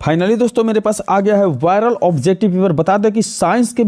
Finally दोस्तों मेरे पास आ गया है वायरल ऑब्जेक्टिव पेपर। बता दें कि साइंस के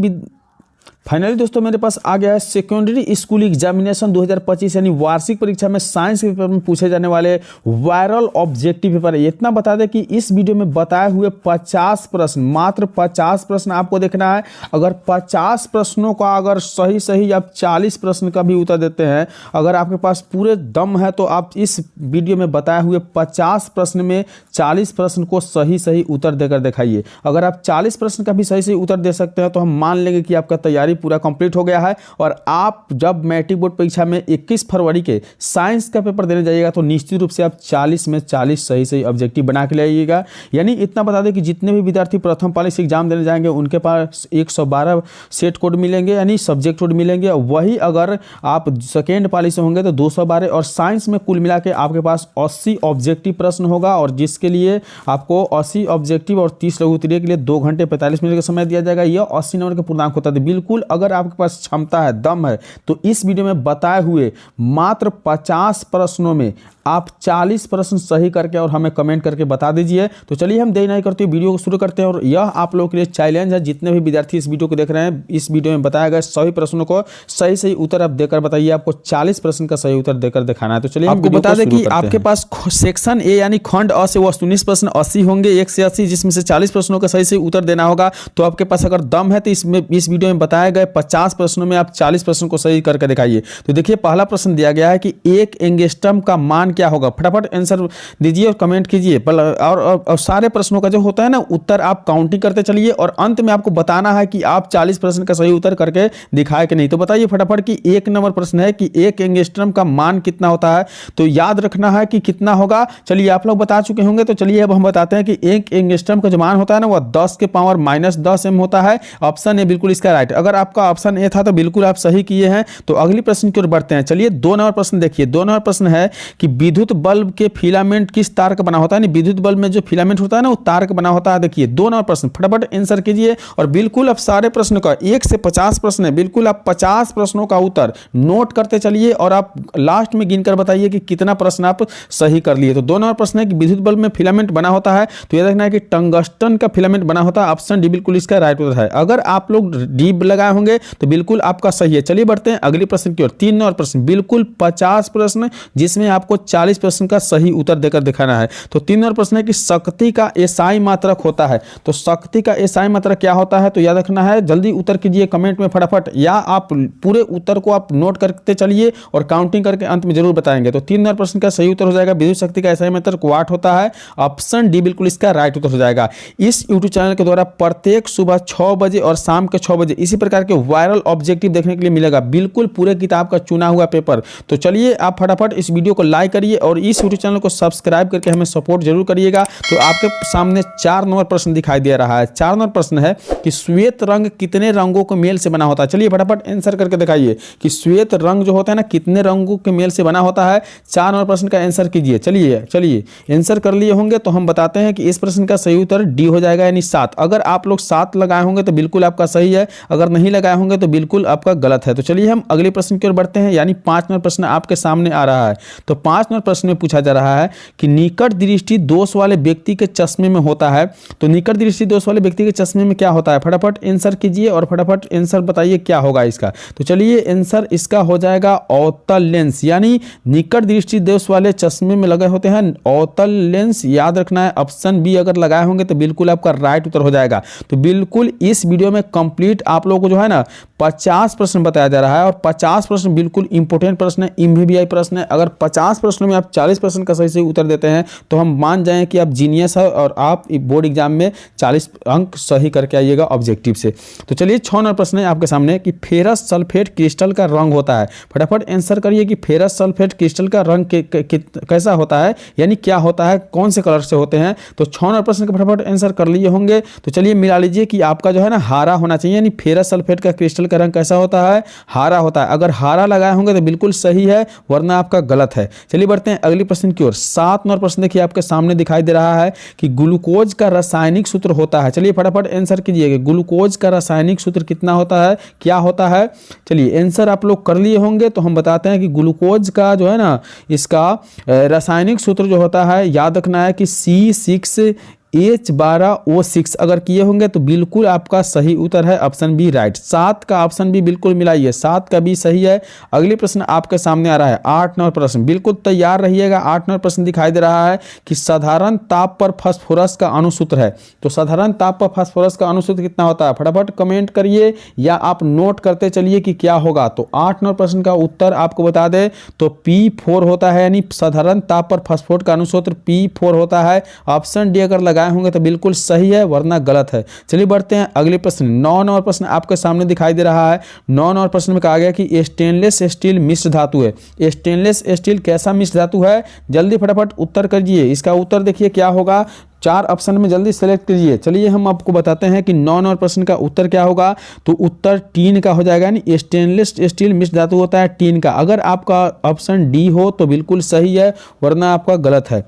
फाइनली दोस्तों मेरे पास आ गया है सेकेंडरी स्कूल एग्जामिनेशन 2025 यानी वार्षिक परीक्षा में साइंस के पेपर में पूछे जाने वाले वायरल ऑब्जेक्टिव पेपर है। इतना बता दें कि इस वीडियो में बताए हुए 50 प्रश्न, मात्र 50 प्रश्न आपको देखना है। अगर 50 प्रश्नों का अगर सही आप 40 प्रश्न का भी उत्तर देते हैं, अगर आपके पास पूरे दम है तो आप इस वीडियो में बताए हुए 50 प्रश्न में 40 प्रश्न को सही उत्तर देकर दिखाइए। अगर आप 40 प्रश्न का भी सही उत्तर दे सकते हैं तो हम मान लेंगे कि आपका तैयारी पूरा कंप्लीट हो गया है। और आप जब मैट्रिक बोर्ड परीक्षा में 21 फरवरी के साइंस का पेपर देने जाइएगा तो निश्चित रूप से आप 40 में 40 सही ऑब्जेक्टिव बना के ले आइएगा। यानी इतना बता दें कि जितने भी विद्यार्थी प्रथम पाली से एग्जाम देने जाएंगे उनके पास 112 सेट कोड मिलेंगे यानी सब्जेक्ट कोड मिलेंगे। वही अगर आप सेकेंड पाली से होंगे तो 212 और साइंस में कुल मिला के आपके पास 80 ऑब्जेक्टिव प्रश्न होगा। और जिसके लिए आपको 80 ऑब्जेक्टिव और 30 लघु उत्तरीय के लिए 2 घंटे 45 मिनट का समय दिया जाएगा। यह 80 नंबर के पूर्णांक होता है। बिल्कुल अगर आपके पास क्षमता है, दम है, तो इस वीडियो में बताए हुए मात्र 50 प्रश्नों में आप 40 प्रश्न सही करके और हमें कमेंट करके बता दीजिए। तो चलिए हम देरी नहीं करते हुए वीडियो को शुरू करते हैं। और यह आप लोगों के लिए चैलेंज है, जितने भी विद्यार्थी इस वीडियो को देख रहे हैं, इस वीडियो में बताया गया सभी प्रश्नों को सही उत्तर आप देकर बताइए। आपको 40 प्रश्न का सही उत्तर देकर दिखाना है। तो चलिए आपको बता दें कि आपके पास सेक्शन ए यानी खंड अ से 19 प्रश्न 80 होंगे, 1 से 80, जिसमें से 40 प्रश्नों का सही उत्तर देना होगा। तो आपके पास अगर दम है तो इस वीडियो में बताया गया 50 प्रश्नों में आप 40 प्रश्नों को सही करके दिखाइए। तो देखिए पहला प्रश्न दिया गया है कि एक एंगस्ट्रम का मान क्या होगा। फटाफट आंसर दीजिए और कमेंट कीजिए। और सारे प्रश्नों का जो होता है ना उत्तर आप काउंटिंग करते चलिए और अंत में आपको बताना है कि आप 40 प्रश्न का सही उत्तर करके दिखाए कि नहीं। तो बताइए फटाफट कि 1 नंबर प्रश्न है कि एक एंगस्ट्रम का मान कितना होता है। तो याद रखना है कि कितना होगा। चलिए आप लोग बता चुके होंगे, तो चलिए अब हम बताते हैं कि एक एंगस्ट्रम का जो मान होता है ना वह 10 के पावर -10 m होता है। ऑप्शन ए बिल्कुल इसका राइट। अगर आपका ऑप्शन ए था तो बिल्कुल आप सही किए हैं। तो अगली प्रश्न की ओर बढ़ते हैं। चलिए 2 नंबर प्रश्न देखिए। 2 नंबर प्रश्न है कि विद्युत बल्ब के फिलामेंट किस तार का बना होता है। विद्युत बल्ब में जो फिलामेंट होता है ना वो तार का बना होता है। देखिए 2 नंबर प्रश्न फटाफट आंसर कीजिए। और बिल्कुल आप सारे प्रश्नों का 1 से 50 प्रश्न है, बिल्कुल आप 50 प्रश्नों का उत्तर नोट करते चलिए और आप लास्ट में गिनकर बताइए कि कितना प्रश्न आप सही कर लिए। तो 2 नंबर प्रश्न है कि विद्युत बल्ब में फिलामेंट बना होता है। तो यह देखना है कि टंगस्टन का फिलामेंट बना होता है। ऑप्शन डी बिल्कुल इसका राइट उत्तर है। अगर आप लोग डी लगाए होंगे तो बिल्कुल आपका सही है। चलिए बढ़ते हैं अगली प्रश्न की ओर। 3 नंबर प्रश्न बिल्कुल 50 प्रश्न जिसमें आपको 40 प्रश्न का सही उत्तर देकर दिखाना है। तो 3 नंबर प्रश्न है कि शक्ति का एसआई मात्रक होता है। तो शक्ति का एसआई मात्रक क्या होता है तो याद रखना है। जल्दी उत्तर कीजिए कमेंट में फटाफट, या आप पूरे उत्तर को आप नोट करते चलिए और काउंटिंग करके अंत में जरूर बताएंगे। तो 3 नंबर प्रश्न का सही उत्तर हो जाएगा विद्युत शक्ति का एसआई मात्रक वाट होता है। ऑप्शन डी बिल्कुल इसका राइट उत्तर हो जाएगा। इस यूट्यूब चैनल के द्वारा प्रत्येक सुबह 6 बजे और शाम के 6 बजे इसी प्रकार के वायरल ऑब्जेक्टिव देखने के लिए मिलेगा। बिल्कुल पूरे किताब का चुना हुआ पेपर। तो चलिए आप फटाफट इस वीडियो को लाइक करिए और इस यूट्यूब चैनल को सब्सक्राइब करके हमें सपोर्ट जरूर करिएगा। तो आपके सामने 4 नंबर प्रश्न दिखाई दे रहा है। 4 नंबर प्रश्न है कि श्वेत रंग कितने रंगों के मेल से बना होता है। चलिए फटाफट आंसर करके दिखाइए कि श्वेत रंग जो होता है ना कितने रंगों के मेल से बना होता है। 4 नंबर प्रश्न का आंसर कीजिए। चलिए आंसर कर लिए होंगे तो हम बताते हैं कि इस प्रश्न का सही उत्तर डी हो जाएगा यानी 7। अगर आप लोग 7 लगाए होंगे तो बिल्कुल आपका सही है, अगर नहीं लगाए होंगे तो बिल्कुल आपका गलत है। तो चलिए हम अगले प्रश्न की ओर बढ़ते हैं यानी 5 नंबर प्रश्न आपके सामने आ रहा है। तो 5 नंबर प्रश्न में पूछा जा रहा है कि निकट दृष्टि दोष वाले व्यक्ति के चश्मे में होता है। तो निकट दृष्टि दोष वाले व्यक्ति के चश्मे में क्या होता है। फटाफट आंसर कीजिए और फटाफट आंसर बताइए क्या होगा इसका। तो चलिए आंसर इसका हो जाएगा अवतल लेंस, यानी निकट दृष्टि दोष वाले चश्मे में लगे होते हैं अवतल लेंस। याद रखना है ऑप्शन बी अगर लगाए होंगे तो बिल्कुल आपका राइट उत्तर हो जाएगा। तो बिल्कुल इस वीडियो में कंप्लीट आप लोगों को जो है ना 50 प्रश्न बताया जा रहा है और 50 प्रश्न बिल्कुल इंपॉर्टेंट प्रश्न है, एमवीआई प्रश्न है। अगर 50 प्रश्नों में आप 40 प्रश्न का सही उत्तर देते हैं तो हम मान जाएं कि आप जीनियस है और आप बोर्ड एग्जाम में 40 अंक सही करके आइएगा ऑब्जेक्टिव से। तो चलिए 6 नंबर प्रश्न है आपके सामने कि फेरस सल्फेट क्रिस्टल का रंग होता है। फटाफट आंसर करिए कि फेरस सल्फेट क्रिस्टल का रंग कैसा होता है, यानी क्या होता है, कौन से कलर से होते हैं। तो 6 नंबर प्रश्न का फटाफट आंसर कर लिए होंगे। तो चलिए मिला लीजिए कि आपका जो है ना हारा होना चाहिए, यानी फेरस सल्फेट का क्रिस्टल का रंग कैसा होता है, हारा होता है। अगर हारा लगाए होंगे तो बिल्कुल सही है, वरना आपका गलत है। चलिए बढ़ते हैं अगली प्रश्न की ओर। 7 नंबर प्रश्न देखिए आपके सामने दिखाई दे रहा है कि ग्लूकोज का रासायनिक सूत्र होता है। चलिए फटाफट आंसर कीजिए ग्लूकोज का रासायनिक सूत्र कितना होता है, क्या होता है। चलिए आंसर आप लोग कर लिए होंगे तो हम बताते हैं कि ग्लूकोज का जो है ना इसका रासायनिक सूत्र जो होता है याद रखना है कि C6 H12O6 अगर किए होंगे तो बिल्कुल आपका सही उत्तर है ऑप्शन बी राइट। 7 का ऑप्शन भी बिल्कुल मिलाइए, 7 का भी सही है। अगले प्रश्न आपके सामने आ रहा है 8-9 प्रश्न, बिल्कुल तैयार रहिएगा। 8-9 प्रश्न दिखाई दे रहा है कि साधारण ताप पर फास्फोरस का अणुसूत्र है। तो साधारण ताप पर फास्फोरस का अणुसूत्र कितना होता है, फटाफट कमेंट करिए या आप नोट करते चलिए कि क्या होगा। तो 8-9 प्रश्न का उत्तर आपको बता दें तो P4 होता है, यानी साधारण ताप पर फास्फोरस का अणुसूत्र P4 होता है। ऑप्शन डी अगर लगाए होंगे तो बिल्कुल सही है, वरना गलत है। चलिए बढ़ते हैं अगले प्रश्न। 9 नंबर प्रश्न आपके सामने दिखाई दे रहा है। 9 नंबर प्रश्न में कहा गया कि स्टेनलेस स्टील मिश्र धातु है। स्टेनलेस स्टील कैसा मिश्र धातु है, जल्दी फटाफट उत्तर करिए। इसका उत्तर देखिए क्या होगा, 4 ऑप्शन में जल्दी सेलेक्ट कीजिए। चलिए हम आपको बताते हैं कि 9 नंबर प्रश्न का उत्तर क्या होगा। तो उत्तर टीन का हो जाएगा, यानी स्टेनलेस स्टील मिश्र धातु होता है टीन का। अगर आपका ऑप्शन डी हो तो बिल्कुल सही है, वरना आपका गलत है।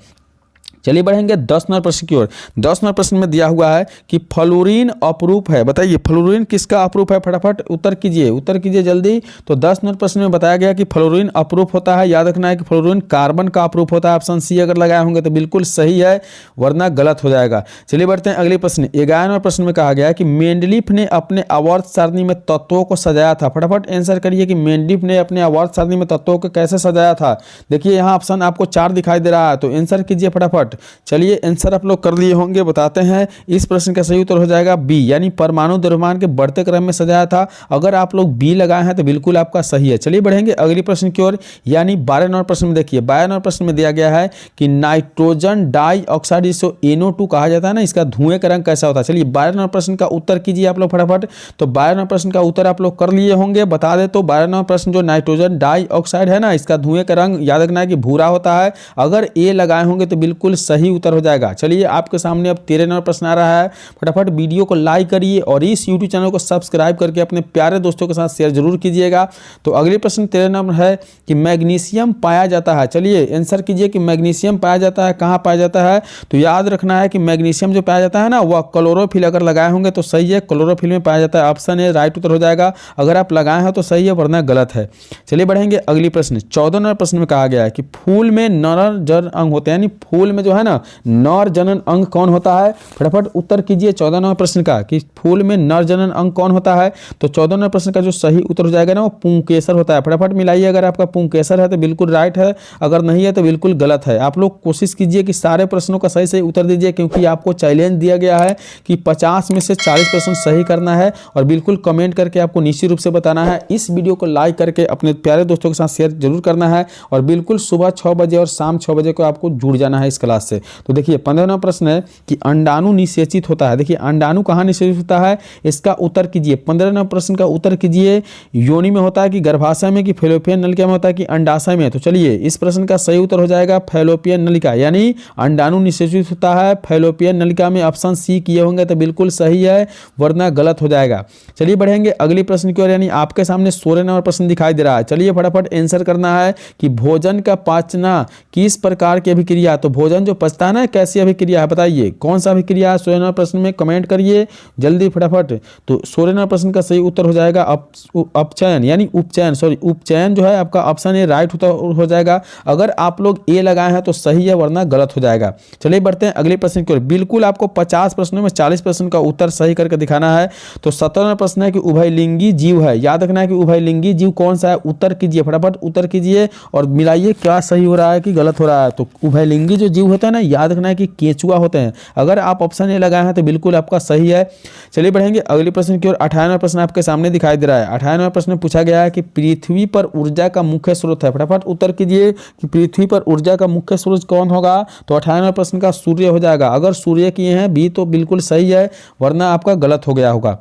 चलिए बढ़ेंगे 10 नंबर प्रश्न की ओर। 10 नंबर प्रश्न में दिया हुआ है कि फ्लोरीन अपरूप है। बताइए फ्लोरीन किसका अपरूप है, फटाफट उत्तर कीजिए, उत्तर कीजिए जल्दी। तो 10 नंबर प्रश्न में बताया गया कि फ्लोरीन अपरूप होता है। याद रखना है कि फ्लोरीन कार्बन का अपरूप होता है। ऑप्शन सी अगर लगाए होंगे तो बिल्कुल सही है, वरना गलत हो जाएगा। चलिए बढ़ते हैं अगले प्रश्न। 11 नंबर प्रश्न में कहा गया कि मेंडलीफ ने अपने आवर्त सारणी में तत्वों को सजाया था। फटाफट आंसर करिए कि मेंडलीफ ने अपने आवर्त सारणी में तत्वों को कैसे सजाया था। देखिए यहाँ ऑप्शन आपको 4 दिखाई दे रहा है, तो आंसर कीजिए फटाफट। चलिए आंसर आप लोग कर लिए होंगे, बताते हैं। इस प्रश्न का सही उत्तर हो जाएगा बी, यानी परमाणु द्रव्यमान के बढ़ते क्रम में सजाया था। अगर आप लोग बी लगाए हैं तो बिल्कुल आपका सही है। चलिए बढ़ेंगे अगले प्रश्न की ओर, यानी 12 नंबर प्रश्न में देखिए। 12 नंबर प्रश्न में दिया गया है कि नाइट्रोजन डाइऑक्साइड जिसको NO2 कहा जाता है ना, इसका धुएं का रंग कैसा होता है। चलिए 12 नंबर प्रश्न का उत्तर कीजिए आप लोग फटाफट। तो 12 नंबर प्रश्न का उत्तर आप लोग कर लिए होंगे, बता दे तो 12 नंबर प्रश्न जो नाइट्रोजन डाइऑक्साइड है ना, इसका धुएं का रंग याद रखना है कि भूरा होता है। अगर ए लगाए होंगे तो बिल्कुल सही उत्तर हो जाएगा। चलिए आपके सामने अब 13 नंबर प्रश्न आ रहा है। फटाफट वीडियो को लाइक करिए और इस यूट्यूब चैनल को सब्सक्राइब करके अपने प्यारे दोस्तों के साथ शेयर जरूर कीजिएगा। तो अगले प्रश्न 13 नंबर है कि मैग्नीशियम पाया जाता है। चलिए आंसर कीजिए कि मैग्नीशियम पाया जाता है कहाँ पाया जाता है। तो याद रखना है कि मैग्नीशियम जो पाया जाता है ना, वह क्लोरोफिल अगर लगाए होंगे तो सही है, क्लोरोफिल में पाया जाता है। ऑप्शन ए राइट उत्तर हो जाएगा। अगर आप लगाए हैं तो सही है, वरना गलत है। चलिए बढ़ेंगे अगली प्रश्न। 14 नंबर प्रश्न में कहा गया है कि फूल में नर जनन अंग होते हैं, यानी फूल में जो है ना नर जनन अंग कौन होता है। फटाफट उत्तर कीजिए 14 नंबर प्रश्न का कि फूल में नर जनन अंग कौन होता है। तो 14 नंबर प्रश्न का जो सही उत्तर हो जाएगा ना, वो पुंकेसर होता है। फटाफट मिलाइए, अगर आपका पुंकेसर है तो बिल्कुल राइट है, अगर नहीं है तो बिल्कुल गलत है। आप लोग कोशिश कीजिए कि सारे प्रश्नों का सही सही उत्तर दीजिए, क्योंकि आपको चैलेंज दिया गया है कि 50 में से 40 प्रश्न सही करना है और बिल्कुल कमेंट करके आपको निश्चित रूप से बताना है। इस वीडियो को लाइक करके अपने प्यारे दोस्तों के साथ शेयर जरूर करना है और बिल्कुल सुबह 6 बजे और शाम 6 बजे को आपको जुड़ जाना है इस क्लास से। तो देखिए 15 नंबर प्रश्न है कि अंडाणु निषेचित होता है। देखिए अंडाणु कहाँ निषेचित होता है, इसका उत्तर कीजिए। 15 नंबर प्रश्न का उत्तर कीजिए। योनि में होता है कि गर्भाशय में कि फैलोपियन नलिका में होता है कि अंडाशय में। तो चलिए इस प्रश्न का सही उत्तर हो जाएगा फैलोपियन नलिका, यानी अंडाणु निषेचित होता है फैलोपियन नलिका में। ऑप्शन सी किए होंगे तो बिल्कुल सही है, वरना गलत हो जाएगा। चलिए बढ़ेंगे अगले प्रश्न की ओर, यानी आपके सामने 16 नंबर प्रश्न दिखाई दे रहा है। चलिए फटाफट आंसर करना है कि भोजन का पाचना किस प्रकार की अभिक्रिया। तो भोजन जो पचता है ना, कैसी अभिक्रिया है, बताइए कौन सा अभिक्रिया है। 16 नंबर प्रश्न में कमेंट करिए जल्दी फटाफट। तो 16 नंबर प्रश्न का सही उत्तर हो जाएगा अपचयन, यानी उपचयन। सॉरी, उपचयन जो है आपका ऑप्शन ए राइट हो जाएगा। अगर आप लोग ए लगाए हैं तो सही है, वरना गलत हो जाएगा। चलिए बढ़ते हैं अगले प्रश्न की ओर। बिल्कुल आपको 50 प्रश्नों में 40 प्रश्न का उत्तर सही करके दिखाना है। तो 17 नंबर प्रश्न है कि उभयलिंगी जीव है। याद रखना है कि उभयलिंगी जीव कौन सा है। उत्तर कीजिए फटाफट, उत्तर कीजिए और मिलाइए क्या सही हो रहा है कि गलत हो रहा है। तो उभयलिंगी जो जीव होता है ना, याद रखना है कि केंचुआ होते हैं। अगर आप ऑप्शन ए लगाए हैं तो बिल्कुल आपका सही है। चलिए बढ़ेंगे अगले प्रश्न की ओर। 98वां प्रश्न आपके सामने दिखाई दे रहा है। 98वां प्रश्न में पूछा गया है कि पृथ्वी पर ऊर्जा का मुख्य स्रोत है। फटाफट उत्तर कीजिए कि पृथ्वी पर ऊर्जा का मुख्य स्रोत कौन होगा। तो 98वां प्रश्न का सूर्य हो जाएगा। अगर सूर्य किए हैं बी तो बिल्कुल सही है, वरना आपका गलत हो गया होगा।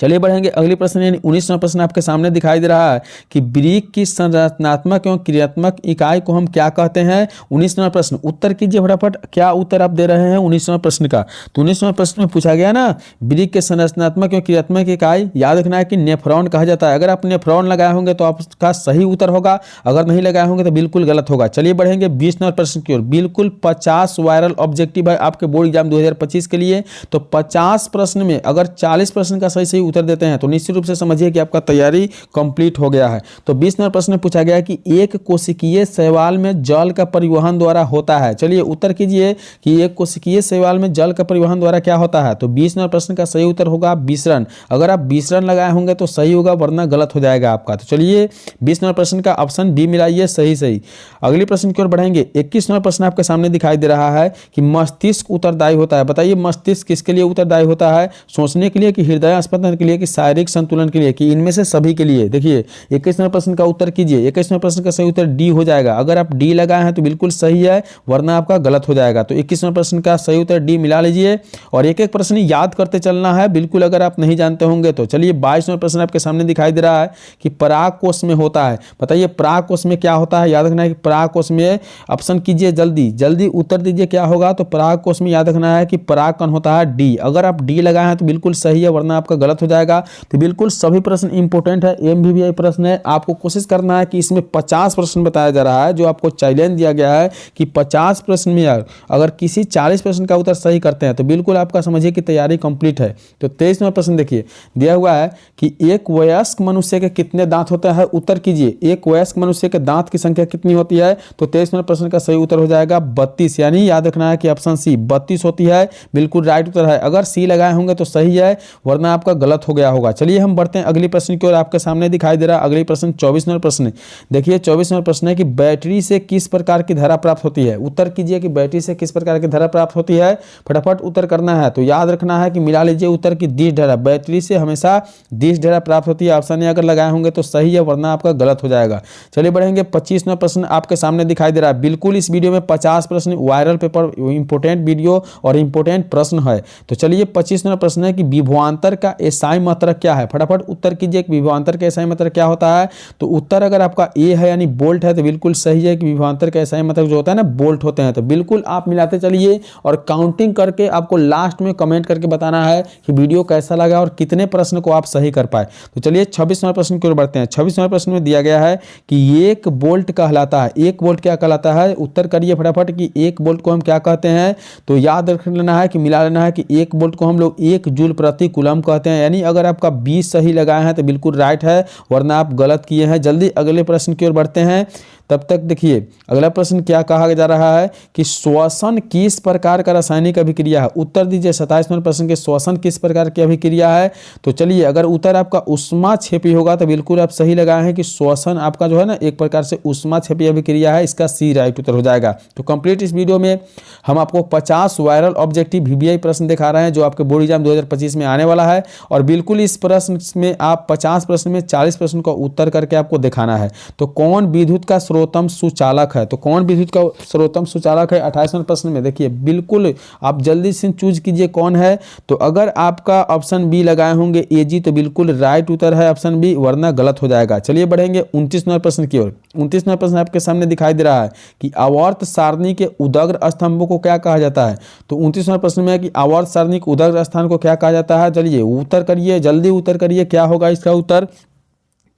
चलिए बढ़ेंगे अगले प्रश्न, यानी 19वां प्रश्न आपके सामने दिखाई दे रहा है कि ब्रिक की संरचनात्मक एवं क्रियात्मक इकाई को हम क्या कहते हैं। 19वां प्रश्न, उत्तर कीजिए फटाफट, क्या उत्तर आप दे रहे हैं 19वां प्रश्न का। तो 19वां प्रश्न में पूछा गया ना, ब्रिक के संरचनात्मक एवं क्रियात्मक इकाई याद रखना है कि नेफ्रॉन कहा जाता है। अगर आप नेफ्रॉन लगाए होंगे तो आपका सही उत्तर होगा, अगर नहीं लगाए होंगे तो बिल्कुल गलत होगा। चलिए बढ़ेंगे 20वां प्रश्न की ओर। बिल्कुल 50 वायरल ऑब्जेक्टिव है आपके बोर्ड एग्जाम 2025 के लिए। तो 50 प्रश्न में अगर 40 प्रश्न का सही उत्तर देते हैं तो निश्चित रूप से समझिए कि आपका तैयारी कंप्लीट हो गया है। तो 20 नंबर प्रश्न में पूछा गया है कि एक कोशिकीय शैवाल में जल का परिवहन द्वारा होता है। चलिए उत्तर कीजिए कि एक कोशिकीय शैवाल में जल का परिवहन द्वारा क्या होता है। तो 20 नंबर प्रश्न का सही उत्तर होगा विसरण। अगर आप विसरण लगाए होंगे तो सही होगा, वरना गलत हो जाएगा आपका। तो चलिए 20 नंबर प्रश्न का ऑप्शन बी मिलाइए सही। अगले प्रश्न की ओर बढ़ेंगे। 21 नंबर प्रश्न आपके सामने दिखाई दे रहा है कि मस्तिष्क उत्तरदायी होता है। बताइए मस्तिष्क किसके लिए उत्तरदायी होता है, सोचने के लिए कि हृदय स्पंदन के लिए कि शारीरिक संतुलन के लिए कि इनमें से सभी के लिए। देखिए 21 नंबर प्रश्न का उत्तर कीजिए। 21 नंबर प्रश्न का सही उत्तर डी हो जाएगा। अगर आप डी लगाए हैं तो बिल्कुल सही है, वरना आपका गलत हो जाएगा। तो 21 नंबर प्रश्न का सही उत्तर डी मिला लीजिए और एक एक प्रश्न याद करते चलना है बिल्कुल, अगर आप नहीं जानते होंगे तो। चलिए 22 नंबर प्रश्न आपके सामने दिखाई दे रहा है कि पराग कोष में होता है। बताइए पराग कोष में क्या होता है, याद रखना है कि पराग कोष में ऑप्शन कीजिए, जल्दी उत्तर दीजिए क्या होगा। तो पराग कोष में याद रखना है कि पराग कण होता है डी। अगर आप डी लगाए हैं तो बिल्कुल सही है, वरना आपका गलत हो जाएगा। तो बिल्कुल सभी प्रश्न इंपॉर्टेंट है, एमवीवीआई प्रश्न है। आपको कोशिश करना है कि इसमें 50 प्रश्न बताया जा रहा है, जो आपको चैलेंज दिया गया है कि 50 प्रश्न में अगर किसी 40 प्रश्न का उत्तर सही करते हैं तो बिल्कुल आपका समझिए कि तैयारी कंप्लीट है। तो 23 नंबर प्रश्न देखिए दिया हुआ है कि एक वयस्क मनुष्य के कितने दांत होते हैं। उत्तर कीजिए एक वयस्क मनुष्य के दांत की संख्या कितनी होती है। तो 23 नंबर प्रश्न का सही उत्तर हो जाएगा 32, यानी याद रखना है कि ऑप्शन सी 32 होती है, बिल्कुल राइट उत्तर है। अगर सी लगाए होंगे तो सही है, वरना आपका गलत हो गया होगा। चलिए हम बढ़ते हैं अगली प्रश्न की ओर। आपके सामने दिखाई दे रहा है अगली प्रश्न 24 नंबर प्रश्न। देखिए 24 नंबर प्रश्न है कि बैटरी से किस प्रकार की धारा प्राप्त होती है। उत्तर कीजिए कि बैटरी से किस प्रकार की धारा प्राप्त होती है। फटाफट उत्तर करना है। तो याद रखना है कि मिला लीजिए उत्तर की दिश धारा। बैटरी से हमेशा दिश धारा प्राप्त होती है। ऑप्शन ए अगर लगाए होंगे तो सही है, वरना आपका गलत हो जाएगा। चलिए बढ़ेंगे 25 नंबर प्रश्न आपके सामने दिखाई दे रहा है। बिल्कुल इस वीडियो में 50 प्रश्न वायरल पेपर इंपोर्टेंट वीडियो और इंपोर्टेंट प्रश्न है। तो चलिए 25 नंबर प्रश्न है कि विभवांतर का एसआई मात्रक क्या है। फटाफट उत्तर कीजिए कि विभवांतर का एसआई मात्रक क्या होता है। तो उत्तर अगर आपका ए है यानी बोल्ट है तो बिल्कुल सही है कि विभवांतर का एसआई मात्रक जो होता है ना बोल्ट होते हैं। तो बिल्कुल आप मिलाते चलिए और काउंटिंग करके आपको लास्ट में कमेंट करके बताना है कि वीडियो कैसा लगा और कितने प्रश्न को आप सही कर पाए। तो चलिए 26 नंबर प्रश्न की ओर बढ़ते हैं। 26 नंबर प्रश्न में दिया गया है कि एक बोल्ट कहलाता है। एक बोल्ट क्या कहलाता है, उत्तर करिए फटाफट कि एक बोल्ट को हम क्या कहते हैं। तो याद रख लेना है कि मिला लेना है कि एक बोल्ट को हम लोग 1 जूल प्रति कूलम कहते हैं। यानी अगर आपका 20 सही लगाए हैं तो बिल्कुल राइट है, वरना आप गलत किए हैं। जल्दी अगले प्रश्न की ओर बढ़ते हैं। तब तक देखिए अगला प्रश्न क्या कहा जा रहा है कि श्वसन किस प्रकार का रासायनिक अभिक्रिया है। उत्तर दीजिए 27 नंबर प्रश्न के श्वसन किस प्रकार की अभिक्रिया है। तो चलिए अगर उत्तर आपका उष्माक्षेपी होगा तो बिल्कुल आप सही लगाए हैं कि श्वसन आपका जो है ना एक प्रकार से उष्माक्षेपी अभिक्रिया है। इसका सी राइट उत्तर हो जाएगा। तो कंप्लीट इस वीडियो में हम आपको 50 वायरल ऑब्जेक्टिव वीवीआई प्रश्न दिखा रहे हैं जो आपके बोर्ड एग्जाम 2025 में आने वाला है। और बिल्कुल इस प्रश्न में आप 50 प्रश्न में 40 प्रश्न का उत्तर करके आपको दिखाना है। तो कौन विद्युत का सर्वोत्तम सुचालक है। तो कौन विद्युत का सर्वोत्तम सुचालक है 28वें प्रश्न में। देखिए बिल्कुल आप जल्दी से चूज कीजिए कौन है। तो अगर आपका ऑप्शन बी लगाए होंगे एजी तो बिल्कुल राइट उत्तर है ऑप्शन बी, वरना गलत हो जाएगा। चलिए बढ़ेंगे 29 नंबर प्रश्न की ओर। 29 नंबर प्रश्न आपके सामने दिखाई दे रहा है कि आवर्त सारणी के उदग्र स्तंभों को क्या कहा जाता है। तो 29 नंबर प्रश्न में है कि आवर्त सारणी के उदग्र स्थान को क्या कहा जाता है। चलिए उत्तर करिए, जल्दी उत्तर करिए क्या होगा इसका उत्तर।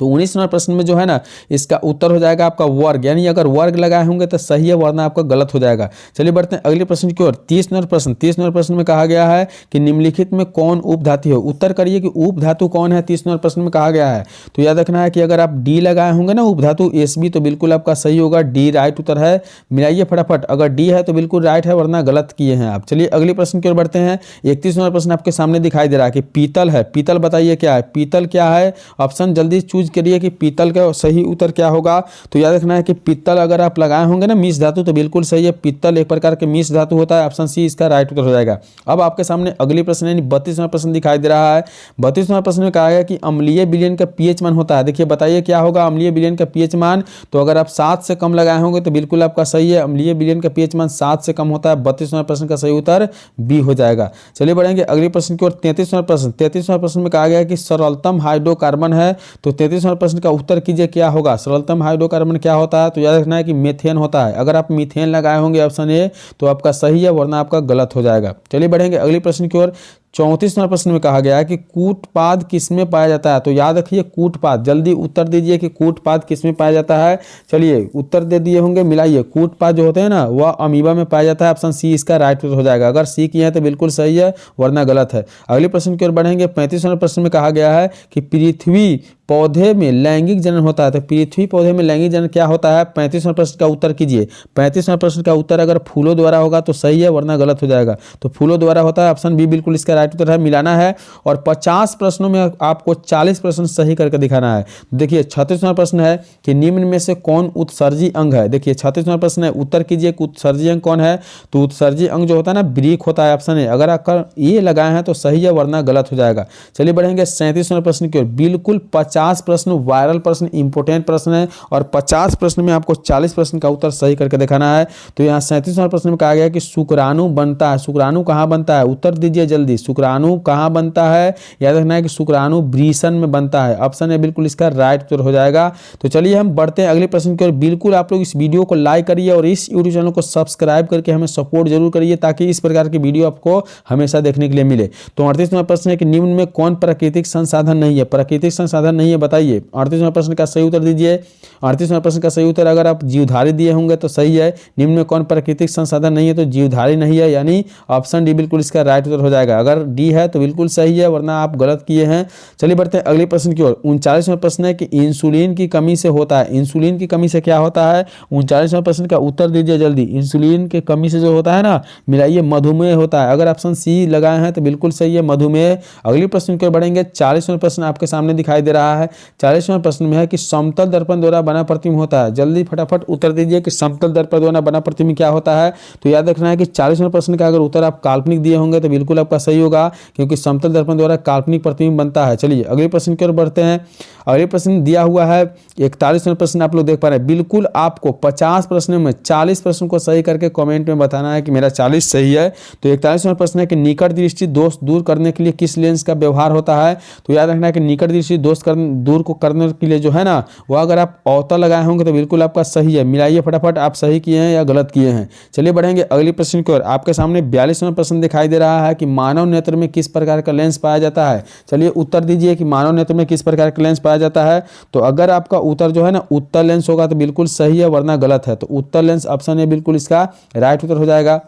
तो 19 नंबर प्रश्न में जो है ना इसका उत्तर हो जाएगा आपका वर्ग, यानी अगर वर्ग लगाए होंगे तो सही है, वरना आपका गलत हो जाएगा। चलिए बढ़ते हैं अगले प्रश्न की ओर। 30 नंबर प्रश्न। 30 नंबर प्रश्न में कहा गया है कि निम्नलिखित में कौन उपधातु है। उत्तर करिए कि उपधातु कौन है 30 नंबर प्रश्न में कहा गया है। तो याद रखना है कि अगर आप डी लगाए होंगे ना उपधातु एसबी तो बिल्कुल आपका सही होगा, डी राइट उत्तर है। मिलाइए फटाफट, अगर डी है तो बिल्कुल राइट है, वरना गलत किए हैं आप। चलिए अगले प्रश्न की ओर बढ़ते हैं। 31 नंबर प्रश्न आपके सामने दिखाई दे रहा है कि पीतल है। पीतल बताइए क्या है, पीतल क्या है। ऑप्शन जल्दी चूज करिए कि पीतल का सही उत्तर क्या होगा। तो याद रखना है कि पित्तल अगर आप लगाए होंगे ना मिश्र धातु तो बिल्कुल सही है। पित्तल एक प्रकार के मिश्र धातु होता है। ऑप्शन सी इसका राइट उत्तर हो जाएगा। अब आपके सामने अगली प्रश्न यानी 32वां प्रश्न दिखाई दे रहा है। 32वां प्रश्न में कहा गया कि अम्लीय विलयन का पीएच मान होता है। देखिए बताइए क्या होगा अम्लीय विलयन का पीएच मान। तो अगर आप 7 से कम लगाए होंगे तो बिल्कुल आपका सही है, अम्लीय विलयन का पीएच मान 7 से कम होता है। 32वां प्रश्न का सही उत्तर बी हो जाएगा। चलिए बढ़ेंगे अगले प्रश्न की ओर। 33वां प्रश्न। 33वां प्रश्न में कहा गया कि सरलतम हाइड्रोकार्बन है। तो 33वां प्रश्न का उत्तर कीजिए क्या होगा। सरलतम हाइड्रोकार्बन क्या होता है। तो याद रखना है कि मीथेन होता है। अगर आप मीथेन लगाए होंगे ऑप्शन ए तो आपका सही है, वरना आपका गलत हो जाएगा। चलिए बढ़ेंगे अगले प्रश्न की ओर। 34वां प्रश्न में कहा गया है कि कूटपाद किसमें पाया जाता है। तो याद रखिए कूटपाद, जल्दी उत्तर दीजिए कि कूटपाद किसमें पाया जाता है। चलिए उत्तर दे दिए होंगे, मिलाइए। कूटपाद जो होते हैं ना वह अमीबा में पाया जाता है। ऑप्शन सी इसका राइट उत्तर हो जाएगा। अगर सी किए हैं तो बिल्कुल सही है, वरना गलत है। अगले प्रश्न की ओर बढ़ेंगे। 35वां प्रश्न में कहा गया है कि पृथ्वी पौधे में लैंगिक जनन होता है। तो पृथ्वी पौधे में लैंगिक जनन क्या होता है? 35वां प्रश्न का उत्तर कीजिए। 35वां प्रश्न का उत्तर अगर फूलों द्वारा होगा तो सही है, वरना गलत हो जाएगा। तो फूलों द्वारा होता है, ऑप्शन बी बिल्कुल इसका राइट उत्तर है। मिलाना है और 50 प्रश्नों में आपको 40 प्रश्न सही करके दिखाना है। देखिए 36वां प्रश्न है कि निम्न में से कौन उत्सर्जी अंग है। देखिए 36वां प्रश्न है, उत्तर कीजिए कि उत्सर्जी अंग कौन है। तो उत्सर्जी अंग जो होता है ना ब्रीक होता है, ऑप्शन है। अगर आप ये लगाए हैं तो सही है, वरना गलत हो जाएगा। चलिए बढ़ेंगे 37वां प्रश्न की ओर। बिल्कुल 50 प्रश्न वायरल प्रश्न, इंपोर्टेंट प्रश्न है और 50 प्रश्न में आपको 40 प्रश्न का उत्तर सही करके दिखाना है। तो यहाँ 37वां प्रश्न में कहा गया कि शुक्राणु बनता है। शुक्राणु कहाँ बनता है? उत्तर दीजिए जल्दी। शुक्राणु कहाँ बनता है? याद रखना है कि शुक्राणु वृषण में बनता है। ऑप्शन है बिल्कुल इसका राइट उत्तर हो जाएगा। तो चलिए हम बढ़ते हैं अगले प्रश्न की ओर। बिल्कुल आप लोग इस वीडियो को लाइक करिए और इस यूट्यूब चैनल को सब्सक्राइब करके हमें सपोर्ट जरूर करिए, ताकि इस प्रकार की वीडियो आपको हमेशा देखने के लिए मिले। तो 38वां प्रश्न है कि निम्न में कौन प्राकृतिक संसाधन नहीं है। प्राकृतिक संसाधन नहीं है, बताइए। 38वां प्रश्न का सही उत्तर दीजिए। 38वां प्रश्न का सही उत्तर अगर आप जीवधारी दिए होंगे तो सही है। निम्न में कौन प्राकृतिक संसाधन नहीं है, तो जीवधारी नहीं है, यानी ऑप्शन डी बिल्कुल इसका राइट उत्तर हो जाएगा। अगर डी है तो बिल्कुल सही है, वरना आप गलत किए हैं। चलिए बढ़ते हैं अगले प्रश्न की ओर। 39वां प्रश्न है कि इंसुलिन की कमी से होता है। इंसुलिन की कमी से क्या होता है? 39वां प्रश्न का उत्तर दीजिए जल्दी। इंसुलिन की कमी से जो होता है ना, मिलाइए, मधुमेह होता है। अगर ऑप्शन सी लगाए हैं तो बिल्कुल सही है, मधुमेह। अगले प्रश्न की ओर बढ़ेंगे। 40वां प्रश्न आपके सामने दिखाई दे रहा है। 40वां प्रश्न में है कि समतल दर्पण द्वारा बना प्रतिबिंब होता है। जल्दी फटाफट उत्तर दीजिए कि समतल दर्पण द्वारा बना प्रतिबिंब क्या होता है। तो याद रखना है कि 40वां प्रश्न का अगर उत्तर आप काल्पनिक दिए होंगे तो बिल्कुल आपका सही होगा, क्योंकि समतल दर्पण द्वारा काल्पनिक प्रतिबिंब बनता है। चलिए अगले प्रश्न की ओर बढ़ते हैं। अगले प्रश्न दिया हुआ है 41वां प्रश्न, आप लोग देख पा रहे हैं। बिल्कुल आपको 50 प्रश्नों में 40 प्रश्नों को सही करके कमेंट में बताना है कि मेरा 40 सही है। तो 41वां प्रश्न है कि निकट दृष्टि दोष दूर करने के लिए किस लेंस का व्यवहार होता है। तो याद रखना है कि निकट दृष्टि दोष दूर को करने के लिए जो है ना, वो अगर आप अवतल लगाए होंगे तो बिल्कुल आपका सही है। मिलाइए फटाफट, आप सही किए हैं या गलत किए हैं। चलिए बढ़ेंगे अगले प्रश्न की ओर। आपके सामने 42वां प्रश्न दिखाई दे रहा है कि मानव नेत्र में किस प्रकार का लेंस पाया जाता है। चलिए उत्तर दीजिए कि मानव नेत्र में किस प्रकार का लेंस पाया जाता है। तो अगर आपका उत्तर जो है ना उत्तल लेंस होगा तो बिल्कुल सही है, वरना गलत है। तो उत्तल लेंस ऑप्शन है बिल्कुल इसका राइट उत्तर हो जाएगा।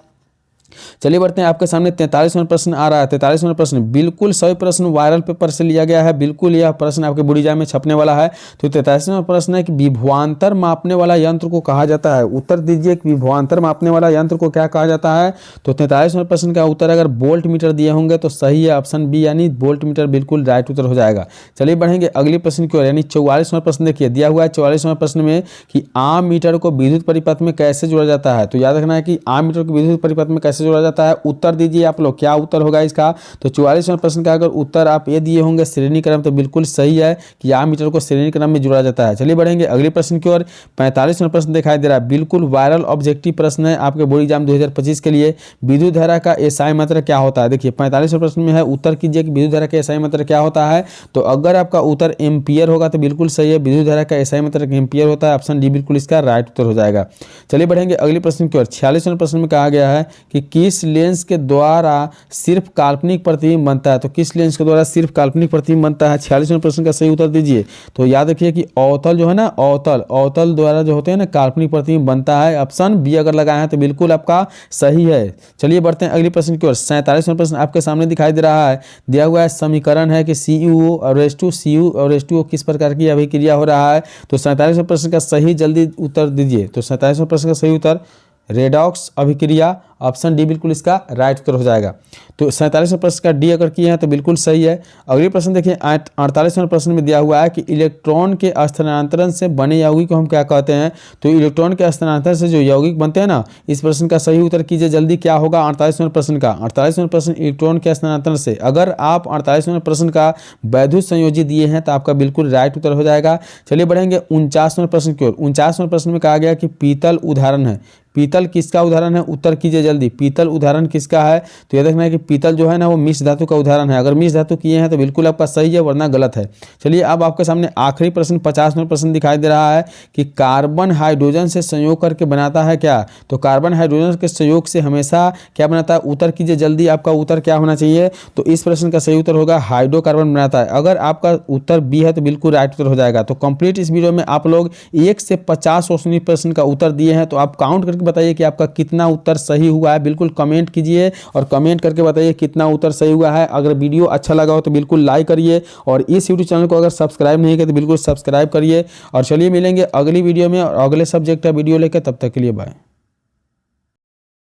चलिए बढ़ते हैं, आपके सामने 43वां प्रश्न आ रहा है। 43वां प्रश्न बिल्कुल सभी प्रश्न वायरल पेपर से लिया गया है। बिल्कुल यह प्रश्न आपके बोर्ड एग्जाम में छपने वाला है। तो 43वां प्रश्न है कि विभवांतर मापने वाला यंत्र को कहा जाता है। उत्तर दीजिए कि विभवांतर मापने वाला यंत्र को क्या कहा जाता है। तो 43वां प्रश्न का उत्तर अगर वोल्ट मीटर दिए होंगे तो सही है, ऑप्शन बी यानी वोल्ट मीटर बिल्कुल राइट उत्तर हो जाएगा। चलिए बढ़ेंगे अगले प्रश्न की ओर, यानी 44वां प्रश्न देखिए दिया हुआ है 44वां प्रश्न में कि आम मीटर को विद्युत परिपथ में कैसे जोड़ा जाता है। तो याद रखना है कि आम मीटर को विद्युत परिपथ में कैसे जोड़ा जाता है। उत्तर दीजिए आप लोग, क्या उत्तर होगा इसका। तो 44वां प्रश्न का अगर उत्तर आप ये दिए होंगे श्रेणी क्रम, तो बिल्कुल सही है कि आम मीटर को श्रेणी क्रम में जोड़ा जाता है। चलिए बढ़ेंगे अगले प्रश्न की ओर। 45वां प्रश्न दिखाई दे रहा है, बिल्कुल वायरल ऑब्जेक्टिव प्रश्न है आपके बोर्ड एग्जाम 2025 के लिए। विद्युत धारा का एसआई मात्रा क्या होता है। देखिए 45वें प्रश्न में है, उत्तर कीजिए कि विद्युत धारा का एसआई मात्रा क्या होता है। तो अगर आपका उत्तर एम्पियर होगा तो बिल्कुल सही है, विद्युत धारा का एसआई मात्रा एम्पियर होता है। ऑप्शन डी बिल्कुल इसका राइट उत्तर हो जाएगा। चलिए बढ़ेंगे अगले प्रश्न की ओर। 46वें प्रश्न में कहा गया है कि किस लेंस के द्वारा सिर्फ काल्पनिक प्रतिबिंब बनता है। तो किस लेंस के द्वारा सिर्फ काल्पनिक प्रतिबिंब बनता है। 46वें प्रश्न का सही उत्तर दीजिए। तो याद रखिए कि अवतल जो है ना, अवतल द्वारा जो होते हैं ना काल्पनिक प्रतिबिंब बनता है। ऑप्शन बी अगर लगाए हैं तो बिल्कुल आपका सही है। चलिए बढ़ते हैं अगले प्रश्न की ओर। 47वां प्रश्न आपके सामने दिखाई दे रहा है। दिया हुआ है समीकरण है कि CuO और H2 और H2O किस प्रकार की अभिक्रिया हो रहा है। तो 47वें प्रश्न का सही जल्दी उत्तर दीजिए। तो 47वें प्रश्न का सही उत्तर रेडॉक्स अभिक्रिया, ऑप्शन डी बिल्कुल इसका राइट उत्तर हो जाएगा। तो 47वें प्रश्न का डी अगर किए हैं तो बिल्कुल सही है। अगले प्रश्न देखिए 48वें प्रश्न में दिया हुआ है कि इलेक्ट्रॉन के स्थानांतरण से बने यौगिक को हम क्या कहते हैं। तो इलेक्ट्रॉन के स्थानांतरण से जो यौगिक बनते हैं ना, इस प्रश्न का सही उत्तर कीजिए जल्दी, क्या होगा 48वें प्रश्न का। 48वें प्रश्न इलेक्ट्रॉन के स्थानांतरण से, अगर आप 48वें प्रश्न का वैद्युत संयोजी दिए हैं तो आपका बिल्कुल राइट उत्तर हो जाएगा। चलिए बढ़ेंगे 49वें प्रश्न की ओर। 49वें प्रश्न में कहा गया कि पीतल उदाहरण है। पीतल किसका उदाहरण है, उत्तर कीजिए जल्दी। पीतल उदाहरण किसका है, तो यह देखना है कि पीतल जो है ना वो मिश्र धातु का उदाहरण है। अगर मिश्र धातु किए हैं तो बिल्कुल आपका सही है, वरना गलत है। चलिए अब आपके सामने आखिरी प्रश्न 50 नंबर प्रश्न दिखाई दे रहा है कि कार्बन हाइड्रोजन से संयोग करके बनाता है क्या। तो कार्बन हाइड्रोजन के संयोग से हमेशा क्या बनाता है, उत्तर कीजिए जल्दी। आपका उत्तर क्या होना चाहिए, तो इस प्रश्न का सही उत्तर होगा हाइड्रोकार्बन बनाता है। अगर आपका उत्तर बी है तो बिल्कुल राइट उत्तर हो जाएगा। तो कंप्लीट इस वीडियो में आप लोग 1 से 50 प्रश्न का उत्तर दिए हैं, तो आप काउंट करके बताइए कि आपका कितना उत्तर सही हुआ है। बिल्कुल कमेंट कीजिए और कमेंट करके बताइए कितना उत्तर सही हुआ है। अगर वीडियो अच्छा लगा हो तो बिल्कुल लाइक करिए और इस यूट्यूब चैनल को अगर सब्सक्राइब नहीं किया तो बिल्कुल सब्सक्राइब करिए। और चलिए मिलेंगे अगली वीडियो में और अगले सब्जेक्ट का वीडियो लेकर, तब तक के लिए बाय।